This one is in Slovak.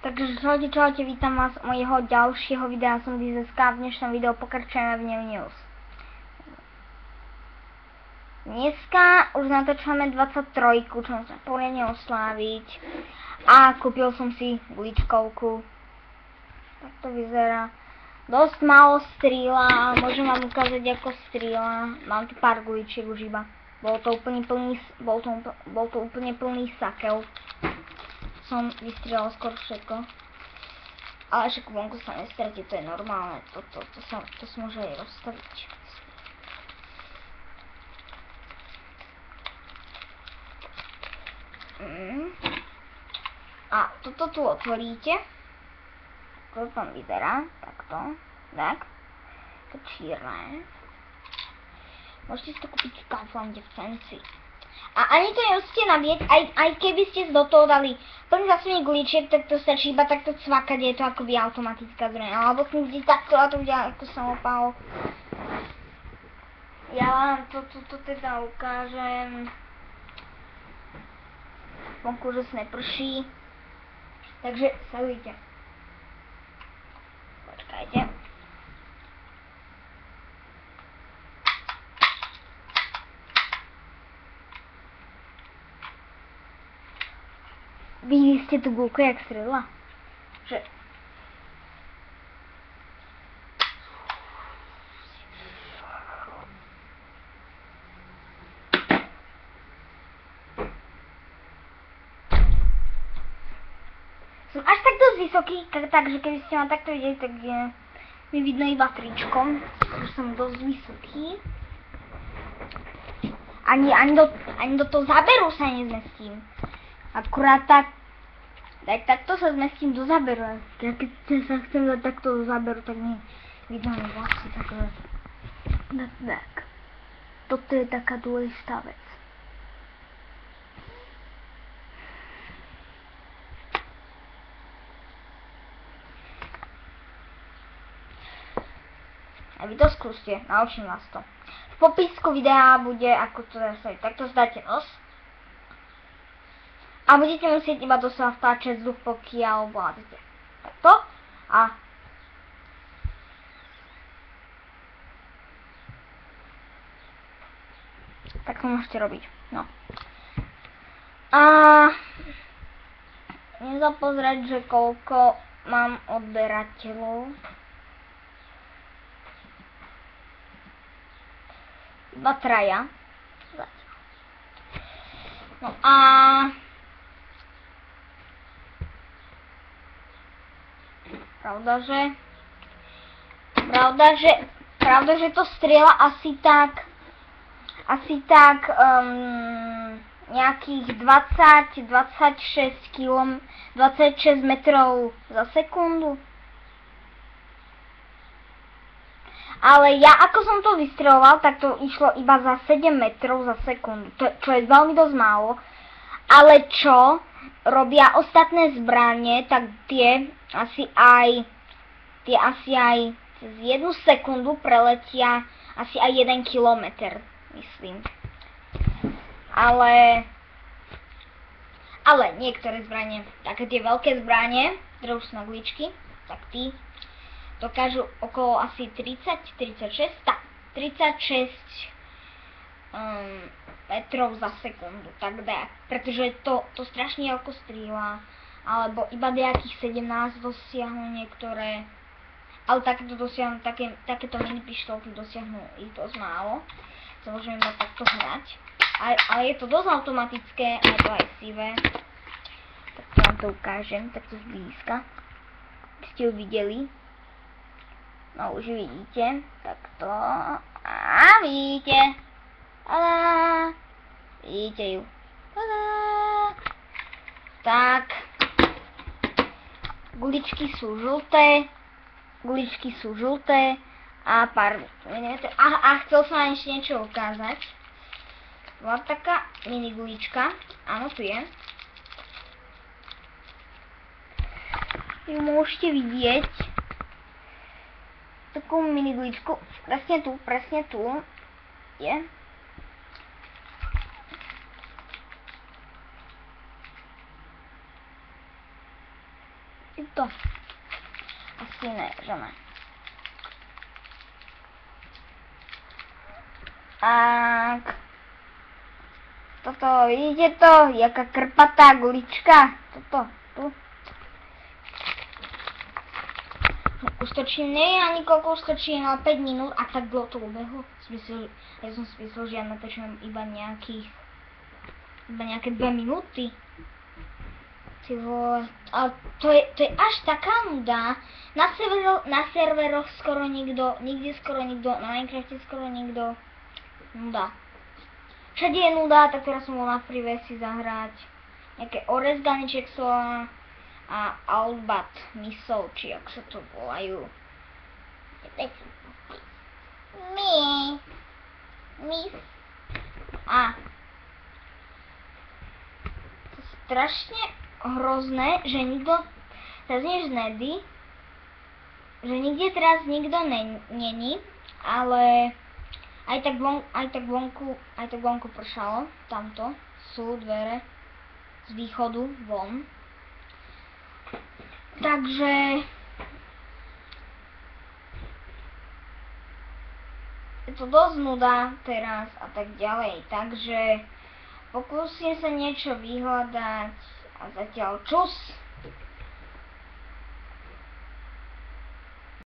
Takže čaute, vítam vás u mojho ďalšieho videa, som Dizeska. V dnešnom videu pokračujeme v New News. Dneska už natáčame 23, čo musíme poriadne osláviť. A kúpil som si guličkovku. Tak to vyzerá. Dosť málo strýla, môžem vám ukázať ako strýla. Mám tu pár guličiek už iba. Bol to úplne plný sakev. Som vystrieľal skoro všetko. Ale však vonku sa nestratí, to je normálne. To sa môže aj rozstaviť. A toto tu otvoríte. Ako to tam vyzerá. Takto. Tak. To čierne. Môžete si to kúpiť v Kauflande v Cenci. A ani to nemusíte nabíjať, aj keby ste do toho dali plný zásobník guličiek, tak to stačí iba takto cvakať, je to akoby automatická zbraň. Alebo si vždy takto a to udia ako samopál. Ja vám toto teda ukážem. Vonku už neprší. Takže sledujte. Počkajte. Videli ste tú gulku, jak strelila? Že... Som až tak dosť vysoký, takže keby ste ma takto videli, tak mi vidno iba tričkom, že som dosť vysoký. Ani do toho záberu sa nezmestím. Akurát takto sa zmestím do záberu. Keď sa chcem dať takto do záberu, tak mi vidno mi vlasy takové. Tak. Toto je taká dôležitá vec. A vy to skúste, naučím vás to. V popisku videa bude, ako to zastaviť. Takto zdáte nos. A budete musieť iba do seba vtáčať vzduch, pokiaľ vládete. Takto. A tak to môžete robiť. No. A nezapozerať, že koľko mám odberateľov. Iba traja. No a Pravda, že to strieľa asi tak nejakých 26 metrov za sekundu. Ale ja, ako som to vystreľoval, tak to išlo iba za 7 metrov za sekundu, čo je veľmi dosť málo. Ale čo robia ostatné zbranie, tak tie asi aj cez 1 sekundu preletia asi aj 1 kilometr, myslím. Ale niektoré zbranie, také tie veľké zbranie, ktoré už sú na guličky, tak tí dokážu okolo asi 36 metrov za sekundu, tak dá, pretože to strašne ako strieľa, alebo iba nejakých 17 dosiahnu niektoré, ale takéto dosiahnu, takéto mini pištolky dosiahnu ich dosť málo, to môžeme iba takto hrať, ale je to dosť automatické a je to aj sivé, tak vám to ukážem, takto zblízka, aby ste ju videli. No už vidíte, takto, a vidíte, tada, vidíte ju, tada. Tak, guličky sú žlté a pár minút. A chcel som vám ešte niečo ukázať. Bola taká mini gulička, áno, tu je. Ju môžete vidieť. Takú mini guličku, presne tu je. Je to. Asi ne, že ne. Tak. Toto, vidíte to? Jaká krpatá gulička. Toto, tu. Ustočím, neviem ani koľko ustočím, ale 5 minút a tak dlho to ubehlo. Ja som si myslel, že ja natočím iba nejaké 2 minúty. Ty vole, ale to je až taká nuda. Na serveroch skoro nikto, nikde skoro nikto, na Minecrafte skoro nikto. Nuda. Všade je nuda, tak teraz som bol na freeway si zahrať nejaké Orezganiček a Outbat Missile, či jak sa to volajú. A to je strašne hrozné, že nikto, teraz nie znedy, že nikde teraz nikto není, ale aj tak vonku pršalo, tamto sú dvere z východu von. Takže je to dosť nuda teraz a tak ďalej, takže pokúsim sa niečo vyhľadať a zatiaľ čus.